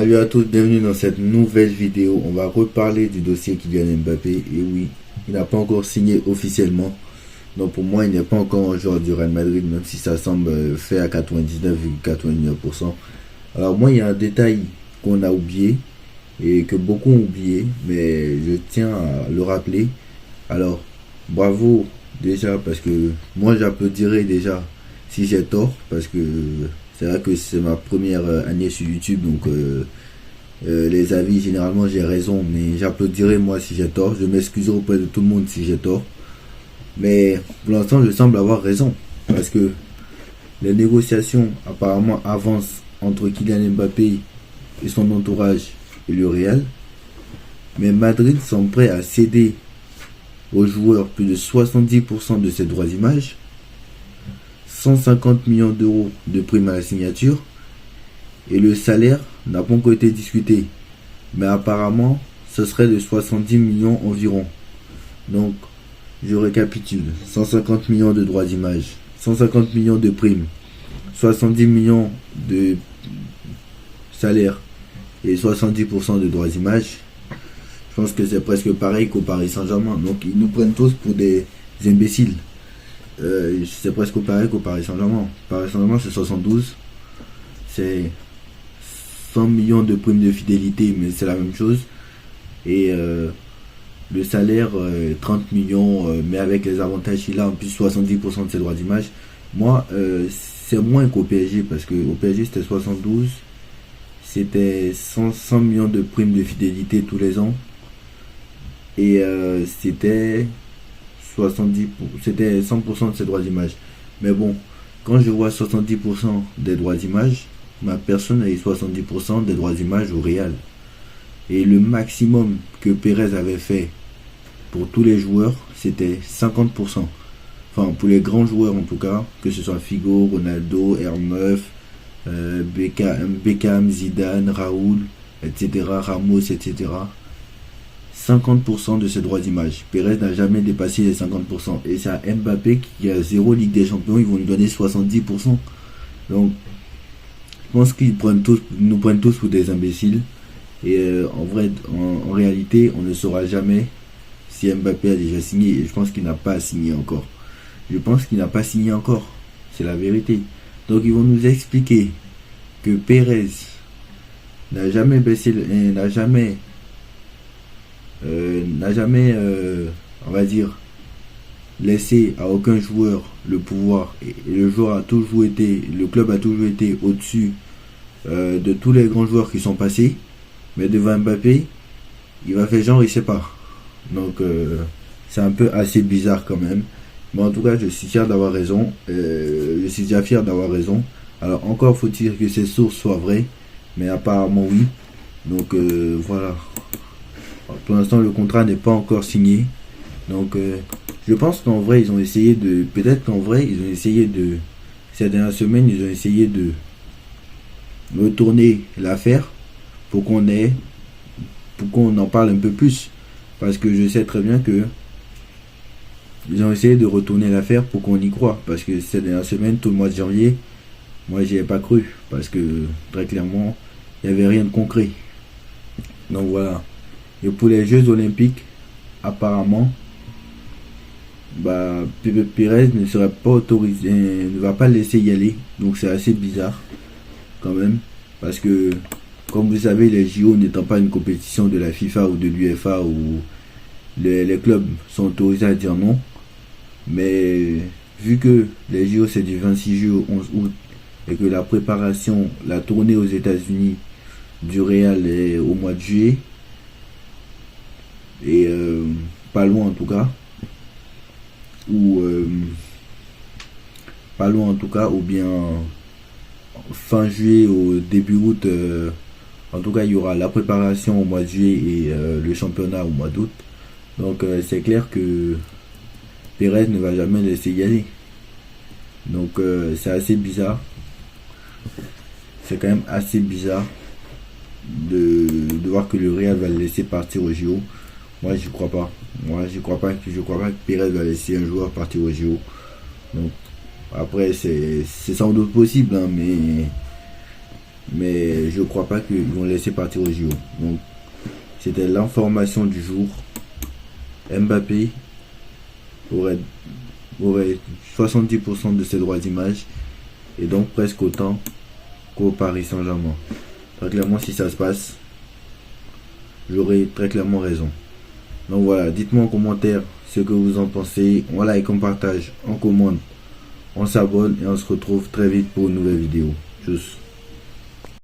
Salut à tous, bienvenue dans cette nouvelle vidéo. On va reparler du dossier Kylian Mbappé. Et oui, il n'a pas encore signé officiellement. Donc pour moi, il n'est pas encore un joueur du Real Madrid, même si ça semble fait à 99,99%. Alors moi, il y a un détail qu'on a oublié et que beaucoup ont oublié, mais je tiens à le rappeler. Alors, bravo déjà, parce que moi j'applaudirais déjà si j'ai tort, parce que c'est vrai que c'est ma première année sur YouTube, donc les avis, généralement j'ai raison, mais j'applaudirai moi si j'ai tort. Je m'excuserai auprès de tout le monde si j'ai tort. Mais pour l'instant, je semble avoir raison, parce que les négociations apparemment avancent entre Kylian Mbappé et son entourage et le Real. Mais Madrid sont prêts à céder aux joueurs plus de 70% de ses droits d'image, 150 millions d'euros de prime à la signature, et le salaire n'a pas encore été discuté, mais apparemment ce serait de 70 millions environ. Donc je récapitule: 150 millions de droits d'image, 150 millions de primes, 70 millions de salaire et 70% de droits d'image. Je pense que c'est presque pareil qu'au Paris Saint-Germain. Donc ils nous prennent tous pour des imbéciles. C'est presque pareil qu'au Paris Saint-Germain. Paris Saint-Germain c'est 72. C'est 100 millions de primes de fidélité, mais c'est la même chose. Et le salaire 30 millions, mais avec les avantages qu'il a, en plus 70% de ses droits d'image. Moi, c'est moins qu'au PSG, parce qu'au PSG c'était 72. C'était 100 millions de primes de fidélité tous les ans. Et c'était 100% de ses droits d'image. Mais bon, quand je vois 70% des droits d'image, ma personne a eu 70% des droits d'image au Real. Et le maximum que Pérez avait fait pour tous les joueurs, c'était 50%. Enfin, pour les grands joueurs en tout cas, que ce soit Figo, Ronaldo, R9, Beckham, Zidane, Raoul, etc., Ramos, etc. 50% de ses droits d'image. Pérez n'a jamais dépassé les 50%. Et c'est à Mbappé qui a 0 Ligue des Champions, ils vont lui donner 70%. Donc, je pense qu'ils nous prennent tous pour des imbéciles. Et en réalité, on ne saura jamais si Mbappé a déjà signé. Et je pense qu'il n'a pas signé encore. C'est la vérité. Donc, ils vont nous expliquer que Pérez n'a jamais baissé, n'a jamais, on va dire, laissé à aucun joueur le pouvoir. Et le club a toujours été au-dessus de tous les grands joueurs qui sont passés. Mais devant Mbappé, il va faire genre il sait pas. Donc c'est un peu assez bizarre quand même. Mais en tout cas, je suis fier d'avoir raison. Je suis déjà fier d'avoir raison. Alors encore faut-il que ces sources soient vraies. Mais apparemment oui. Donc voilà. Pour l'instant, le contrat n'est pas encore signé. Donc je pense qu'en vrai, ils ont essayé de... Peut-être qu'en vrai, ils ont essayé de... Ces dernières semaines, ils ont essayé de retourner l'affaire pour qu'on en parle un peu plus. Parce que je sais très bien que ils ont essayé de retourner l'affaire pour qu'on y croit. Parce que ces dernières semaines, tout le mois de janvier, moi j'y ai pas cru. Parce que très clairement, il n'y avait rien de concret. Donc voilà. Et pour les Jeux Olympiques, apparemment, Pérez ne serait pas autorisé, ne va pas laisser y aller. Donc c'est assez bizarre quand même. Parce que, comme vous savez, les JO n'étant pas une compétition de la FIFA ou de l'UEFA où les clubs sont autorisés à dire non. Mais vu que les JO c'est du 26 juillet au 11 août et que la préparation, la tournée aux États-Unis du Real est au mois de juillet, et pas loin en tout cas, ou bien fin juillet au début août, en tout cas il y aura la préparation au mois de juillet et le championnat au mois d'août. Donc c'est clair que Pérez ne va jamais laisser y aller. Donc c'est assez bizarre. C'est quand même assez bizarre de voir que le Real va le laisser partir au JO. Moi j'y crois pas. Je crois pas que Pérez va laisser un joueur partir au JO. Donc après c'est sans doute possible, hein, mais mais je crois pas qu'ils vont laisser partir au JO. Donc c'était l'information du jour. Mbappé aurait 70% de ses droits d'image et donc presque autant qu'au Paris Saint-Germain. Très clairement, si ça se passe, j'aurai très clairement raison. Donc voilà, dites-moi en commentaire ce que vous en pensez. On like, on partage, on commente, on s'abonne et on se retrouve très vite pour une nouvelle vidéo. Tchuss.